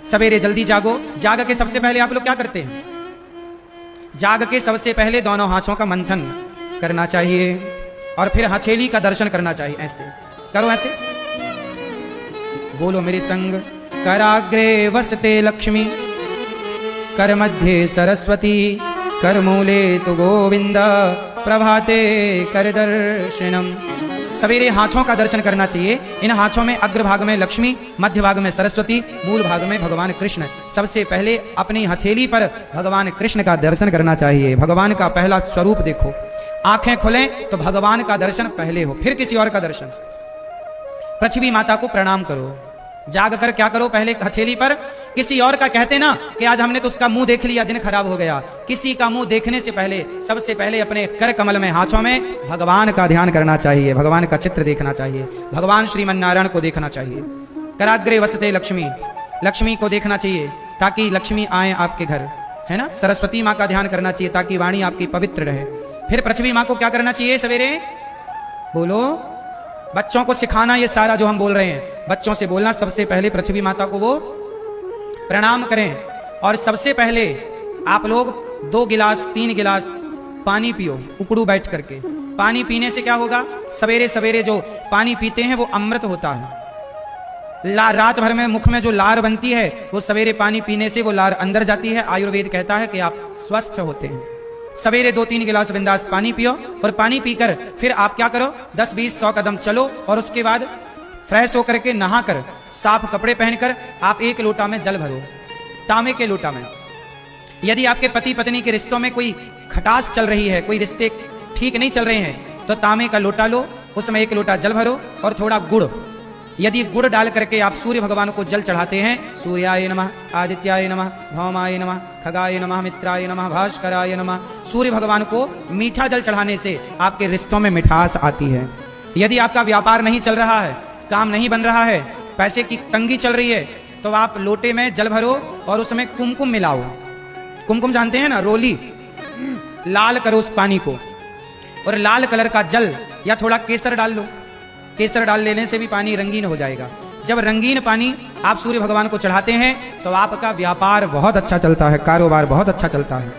सवेरे जल्दी जागो। जाग के सबसे पहले आप लोग क्या करते हैं? जाग के सबसे पहले दोनों हाथों का मंथन करना चाहिए और फिर हथेली का दर्शन करना चाहिए। ऐसे करो, ऐसे बोलो मेरे संग। कराग्रे वसते लक्ष्मी, कर मध्य सरस्वती, कर मूले तु गोविंद, प्रभाते कर दर्शनम। सवेरे हाथों का दर्शन करना चाहिए। इन हाथों में अग्रभाग में लक्ष्मी, मध्य भाग में सरस्वती, मूल भाग में भगवान कृष्ण। सबसे पहले अपनी हथेली पर भगवान कृष्ण का दर्शन करना चाहिए। भगवान का पहला स्वरूप देखो। आंखें खुलें तो भगवान का दर्शन पहले हो, फिर किसी और का दर्शन। पृथ्वी माता को प्रणाम करो। जाग कर क्या करो? पहले हथेली पर किसी और का, कहते ना कि आज हमने तो उसका मुंह देख लिया, दिन खराब हो गया। किसी का मुंह देखने से पहले सबसे पहले अपने कर कमल में, हाथों में भगवान का ध्यान करना चाहिए। भगवान का चित्र देखना चाहिए। भगवान श्रीमन नारायण को देखना चाहिए। कराग्रे वसते लक्ष्मी, लक्ष्मी को देखना चाहिए ताकि लक्ष्मी आए आपके घर, है ना। सरस्वती माँ का ध्यान करना चाहिए ताकि वाणी आपकी पवित्र रहे। फिर पृथ्वी माँ को क्या करना चाहिए? सवेरे बोलो। बच्चों को सिखाना, ये सारा जो हम बोल रहे हैं बच्चों से बोलना। सबसे पहले पृथ्वी माता को वो प्रणाम करें और सबसे पहले आप लोग 2 गिलास 3 गिलास पानी पियो, उकड़ू बैठ करके। पानी पीने से क्या होगा? सवेरे सवेरे जो पानी पीते हैं वो अमृत होता है। रात भर में मुख में जो लार बनती है वो सवेरे पानी पीने से वो लार अंदर जाती है। आयुर्वेद कहता है कि आप स्वस्थ होते हैं। सवेरे 2-3 गिलास बिंदास पानी पियो और पानी पीकर फिर आप क्या करो? 10-20-100 कदम चलो और उसके बाद फ्रेश होकर के नहाकर साफ कपड़े पहनकर आप 1 लोटा में जल भरो, तांबे के लोटा में। यदि आपके पति पत्नी के रिश्तों में कोई खटास चल रही है, कोई रिश्ते ठीक नहीं चल रहे हैं, तो तांबे का लोटा लो, उसमें 1 लोटा जल भरो और थोड़ा गुड़। यदि गुड़ डाल करके आप सूर्य भगवान को जल चढ़ाते हैं, सूर्याय नमः, आदित्याय नमः, भौमाय नमः, खगाय नमः, मित्राय नमः, भास्कराय नमः। सूर्य भगवान को मीठा जल चढ़ाने से आपके रिश्तों में मिठास आती है। यदि आपका व्यापार नहीं चल रहा है, काम नहीं बन रहा है, पैसे की तंगी चल रही है, तो आप लोटे में जल भरो और उसमें कुमकुम मिलाओ। कुमकुम जानते हैं ना, रोली। लाल करो उस पानी को और लाल कलर का जल या थोड़ा केसर डाल लो। केसर डाल लेने से भी पानी रंगीन हो जाएगा। जब रंगीन पानी आप सूर्य भगवान को चढ़ाते हैं तो आपका व्यापार बहुत अच्छा चलता है, कारोबार बहुत अच्छा चलता है।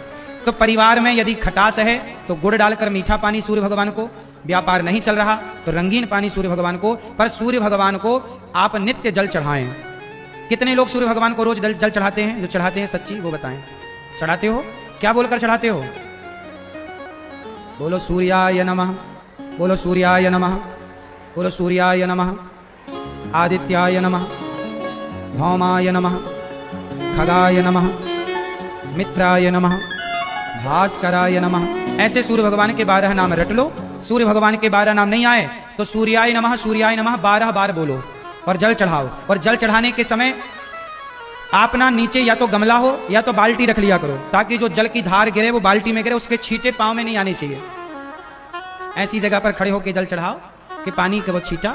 तो परिवार में यदि खटास है तो गुड़ डालकर मीठा पानी सूर्य भगवान को, व्यापार नहीं चल रहा तो रंगीन पानी सूर्य भगवान को। पर सूर्य भगवान को आप नित्य जल चढ़ाएं। कितने लोग सूर्य भगवान को रोज जल चढ़ाते हैं? जो चढ़ाते हैं सच्ची वो बताएं। चढ़ाते हो? क्या बोलकर चढ़ाते हो? बोलो सूर्याय नमः, बोलो सूर्याय नमः, बोलो सूर्याय नमः, आदित्याय नमः, भौमाय नमः, खगाय नमः, मित्राय नमः, भास्कराय नमः। ऐसे सूर्य भगवान के 12 नाम रट लो। सूर्य भगवान के 12 नाम नहीं आए तो सूर्याय नमः, सूर्याय नमः 12 बार बोलो और जल चढ़ाओ। और जल चढ़ाने के समय आप ना नीचे या तो गमला हो या तो बाल्टी रख लिया करो, ताकि जो जल की धार गिरे वो बाल्टी में गिरे, उसके छींटे पांव में नहीं आने चाहिए। ऐसी जगह पर खड़े होकर जल चढ़ाओ कि पानी का वो छींटा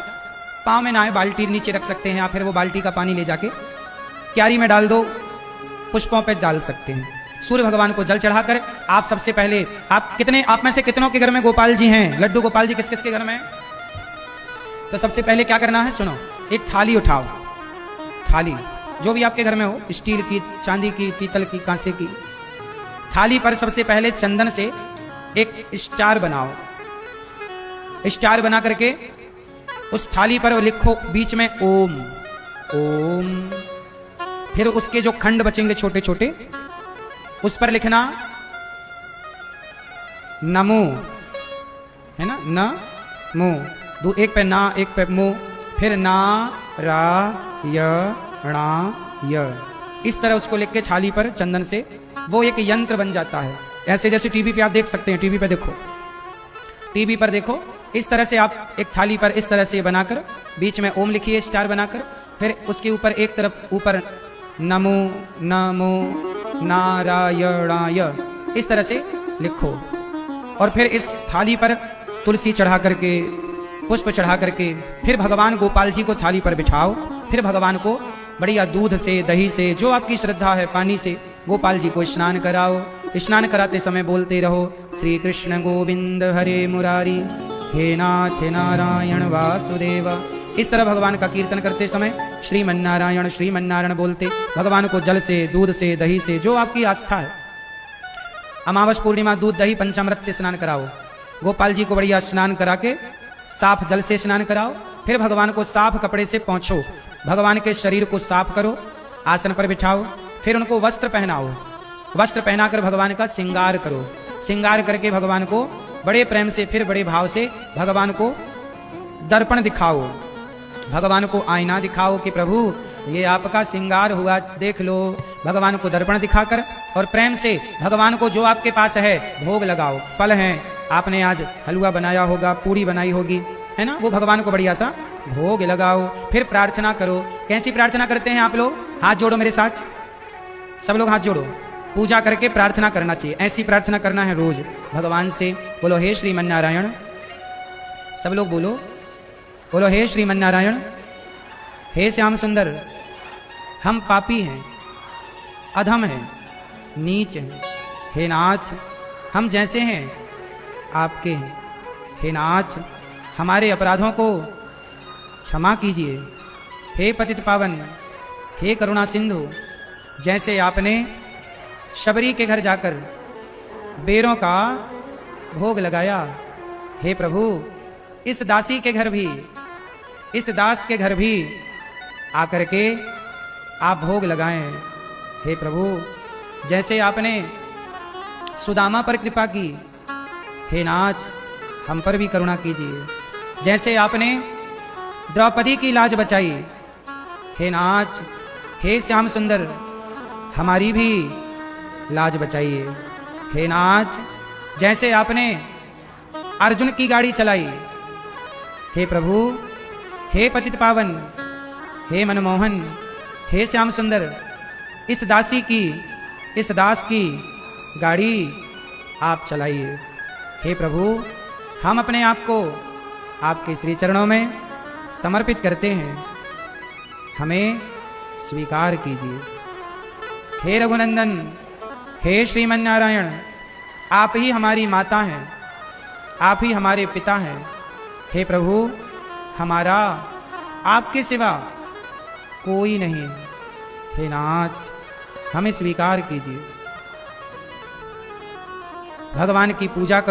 पांव में ना आए। बाल्टी नीचे रख सकते हैं या फिर वो बाल्टी का पानी ले जाके क्यारी में डाल दो, पुष्पों पे डाल सकते हैं। सूर्य भगवान को जल चढ़ाकर आप सबसे पहले आप में से कितनों के घर में गोपाल जी हैं? लड्डू गोपाल जी किस किस के घर में? तो सबसे पहले क्या करना है सुनो। एक थाली उठाओ, थाली जो भी आपके घर में हो, स्टील की, चांदी की, पीतल की, कांसे की। थाली पर सबसे पहले चंदन से एक स्टार बनाओ। स्टार बना करके उस थाली पर लिखो बीच में ओम ओम। फिर उसके जो खंड बचेंगे छोटे छोटे उस पर लिखना नमो, है ना, न मो। एक पे ना, एक पे मो, फिर ना रा य णा य। इस तरह उसको लिख के थाली पर चंदन से वो एक यंत्र बन जाता है। ऐसे जैसे टीवी पे आप देख सकते हैं, टीवी पे देखो, टीवी पर देखो, इस तरह से आप एक थाली पर इस तरह से बनाकर बीच में ओम लिखिए स्टार बनाकर। फिर उसके ऊपर एक तरफ ऊपर नमो नमो नारायणाय इस तरह से लिखो। और फिर इस थाली पर तुलसी चढ़ा करके, पुष्प चढ़ा करके फिर भगवान गोपाल जी को थाली पर बिठाओ। फिर भगवान को बढ़िया दूध से, दही से, जो आपकी श्रद्धा है, पानी से गोपाल जी को स्नान कराओ। स्नान कराते समय बोलते रहो श्री कृष्ण गोविंद हरे मुरारी, हे नाथ नारायण वासुदेव। इस तरह भगवान का कीर्तन करते समय श्रीमन्नारायण श्रीमन्नारायण बोलते भगवान को जल से, दूध से, दही से, जो आपकी आस्था है। अमावस पूर्णिमा दूध दही पंचामृत से स्नान कराओ। गोपाल जी को बढ़िया स्नान करा के साफ जल से स्नान कराओ। फिर भगवान को साफ कपड़े से पोंछो। भगवान के शरीर को साफ करो, आसन पर बिठाओ। फिर उनको वस्त्र पहनाओ। वस्त्र पहनाकर भगवान का श्रृंगार करो। श्रृंगार करके भगवान को बड़े प्रेम से, फिर बड़े भाव से भगवान को दर्पण दिखाओ। भगवान को आईना दिखाओ कि प्रभु ये आपका श्रृंगार हुआ, देख लो। भगवान को दर्पण दिखाकर और प्रेम से भगवान को जो आपके पास है भोग लगाओ। फल है, आपने आज हलवा बनाया होगा, पूड़ी बनाई होगी, है ना, वो भगवान को बढ़िया सा भोग लगाओ। फिर प्रार्थना करो। कैसी प्रार्थना करते हैं आप लोग? हाथ जोड़ो मेरे साथ, सब लोग हाथ जोड़ो। पूजा करके प्रार्थना करना चाहिए। ऐसी प्रार्थना करना है रोज भगवान से। बोलो हे श्रीमन्नारायण, सब लोग बोलो, बोलो हे श्रीमन्नारायण, हे श्याम सुंदर, हम पापी हैं, अधम हैं, नीच हैं। हे नाथ, हम जैसे हैं आपके हैं। हे नाथ, हमारे अपराधों को क्षमा कीजिए। हे पतित पावन, हे करुणा सिंधु, जैसे आपने शबरी के घर जाकर बेरों का भोग लगाया, हे प्रभु इस दासी के घर भी, इस दास के घर भी आकर के आप भोग लगाएं। हे प्रभु जैसे आपने सुदामा पर कृपा की, हे नाथ हम पर भी करुणा कीजिए। जैसे आपने द्रौपदी की लाज बचाई, हे नाथ, हे श्याम सुंदर, हमारी भी लाज बचाइए। हे नाथ, जैसे आपने अर्जुन की गाड़ी चलाई, हे प्रभु, हे पतित पावन, हे मनमोहन, हे श्याम सुंदर, इस दासी की, इस दास की गाड़ी आप चलाइए। हे प्रभु, हम अपने आप को आपके श्री चरणों में समर्पित करते हैं, हमें स्वीकार कीजिए। हे रघुनंदन, हे श्रीमन्नारायण, आप ही हमारी माता हैं, आप ही हमारे पिता हैं। हे प्रभु, हमारा आपके सिवा कोई नहीं। हे नाथ, हमें स्वीकार कीजिए। भगवान की पूजा करो।